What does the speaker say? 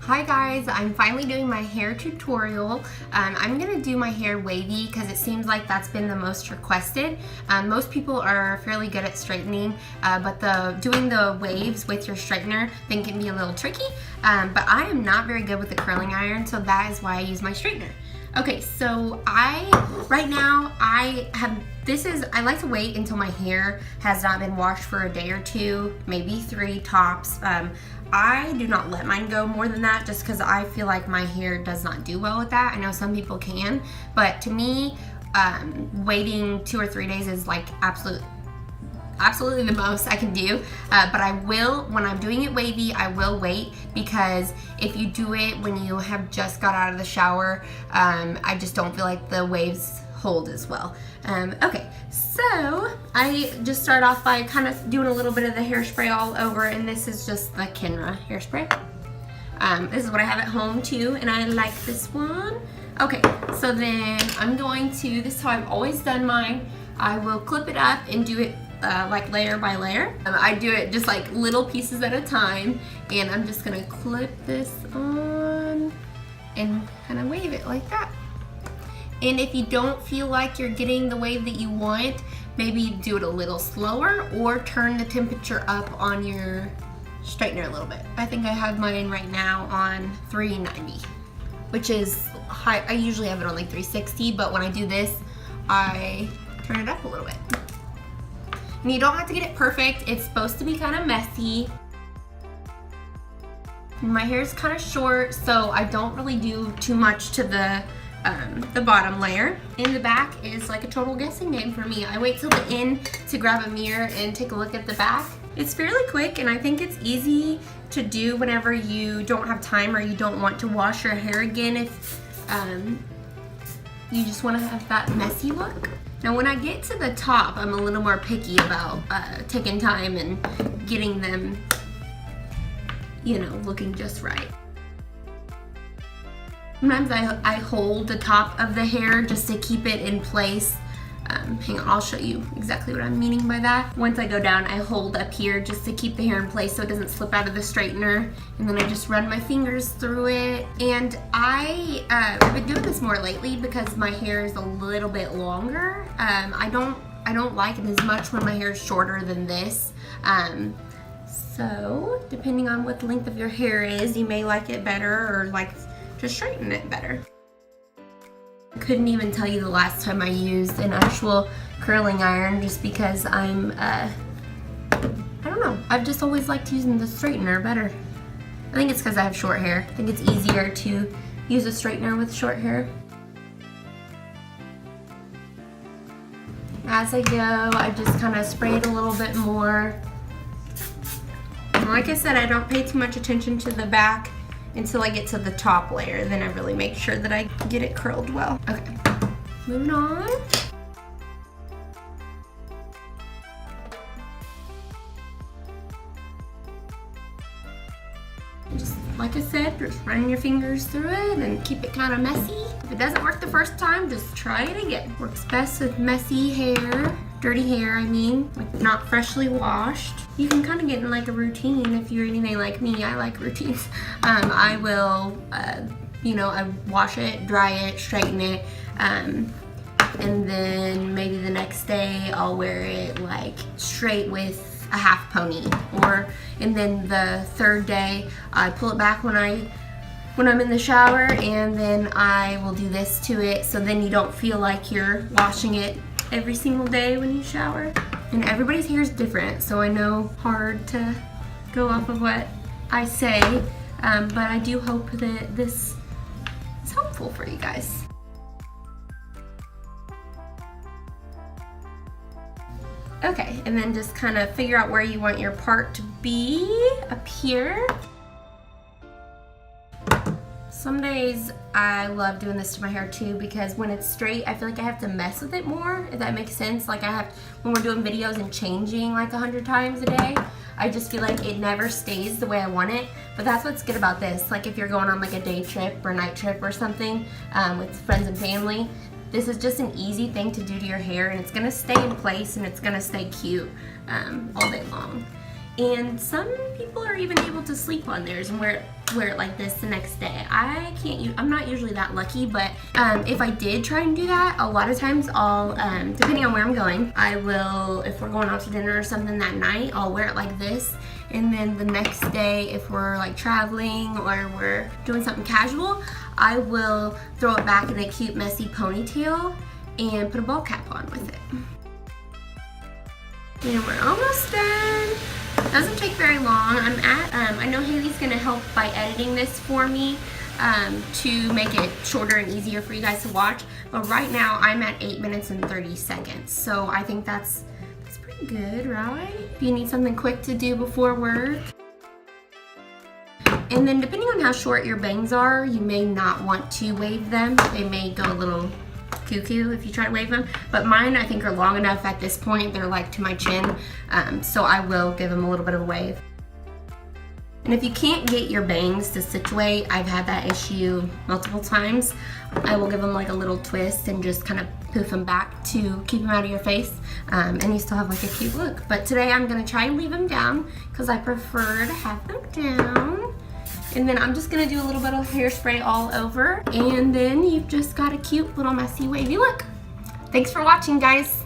Hi guys, I'm finally doing my hair tutorial. I'm gonna do my hair wavy because it seems like that's been the most requested. Most people are fairly good at straightening, but doing the waves with your straightener then can be a little tricky. But I am not very good with the curling iron, so that is why I use my straightener. Okay, so I like to wait until my hair has not been washed for a day or two, maybe 3 tops. I do not let mine go more than that just because I feel like my hair does not do well with that. I know some people can, but to me, waiting 2 or 3 days is like absolutely the most I can do. But I will, when I'm doing it wavy, I will wait, because if you do it when you have just got out of the shower, I just don't feel like the waves hold as well. Okay, so I just start off by kind of doing a little bit of the hairspray all over, and this is just the Kenra hairspray. This is what I have at home too, and I like this one. Okay, so then I'm going to, this is how I've always done mine. I will clip it up and do it like layer by layer. I do it just like little pieces at a time, and I'm just gonna clip this on and kind of wave it like that. And if you don't feel like you're getting the wave that you want, maybe do it a little slower or turn the temperature up on your straightener a little bit. I think I have mine right now on 390, which is high. I usually have it on like 360, but when I do this, I turn it up a little bit. And you don't have to get it perfect. It's supposed to be kind of messy. My hair is kind of short, so I don't really do too much to the bottom layer. In the back is like a total guessing game for me. I wait till the end to grab a mirror and take a look at the back. It's fairly quick, and I think it's easy to do whenever you don't have time or you don't want to wash your hair again, if you just want to have that messy look. Now when I get to the top, I'm a little more picky about taking time and getting them, you know, looking just right. Sometimes I hold the top of the hair just to keep it in place. Hang on, I'll show you exactly what I'm meaning by that. Once I go down, I hold up here just to keep the hair in place so it doesn't slip out of the straightener. And then I just run my fingers through it. And I've been doing this more lately because my hair is a little bit longer. I don't like it as much when my hair is shorter than this. So depending on what the length of your hair is, you may like it better or like to straighten it better. I couldn't even tell you the last time I used an actual curling iron, just because I don't know, I've just always liked using the straightener better. I think it's because I have short hair. I think it's easier to use a straightener with short hair. As I go, I just kind of spray it a little bit more. And like I said, I don't pay too much attention to the back until I get to the top layer. Then I really make sure that I get it curled well. Okay, moving on. Just like I said, just run your fingers through it and keep it kind of messy. If it doesn't work the first time, just try it again. Works best with messy hair, dirty hair I mean, like not freshly washed. You can kind of get in like a routine if you're anything like me. I like routines. I will, you know, I wash it, dry it, straighten it, and then maybe the next day I'll wear it like straight with a half pony, and then the third day I pull it back when I'm in the shower, and then I will do this to it, so then you don't feel like you're washing it every single day when you shower. And everybody's hair is different, so I know hard to go off of what I say, but I do hope that this is helpful for you guys. Okay, and then just kind of figure out where you want your part to be up here. Some days I love doing this to my hair too, because when it's straight, I feel like I have to mess with it more, if that makes sense. Like when we're doing videos and changing like 100 times a day, I just feel like it never stays the way I want it. But that's what's good about this. Like if you're going on like a day trip or night trip or something with friends and family, this is just an easy thing to do to your hair, and it's gonna stay in place and it's gonna stay cute all day long. And some people are even able to sleep on theirs and wear it like this the next day. I'm not usually that lucky, but if I did try and do that, a lot of times I'll, depending on where I'm going, I will, if we're going out to dinner or something that night, I'll wear it like this. And then the next day, if we're like traveling or we're doing something casual, I will throw it back in a cute messy ponytail and put a ball cap on with it. And we're almost done. Doesn't take very long. I know Haley's gonna help by editing this for me to make it shorter and easier for you guys to watch. But right now I'm at 8 minutes and 30 seconds. So I think that's pretty good, right? If you need something quick to do before work. And then depending on how short your bangs are, you may not want to wave them. They may go a little cuckoo if you try to wave them, but mine I think are long enough at this point. They're like to my chin, so I will give them a little bit of a wave. And if you can't get your bangs to situate, I've had that issue multiple times, I will give them like a little twist and just kind of poof them back to keep them out of your face, and you still have like a cute look. But today I'm gonna try and leave them down because I prefer to have them down. And then I'm just gonna do a little bit of hairspray all over. And then you've just got a cute little messy wavy look. Thanks for watching, guys.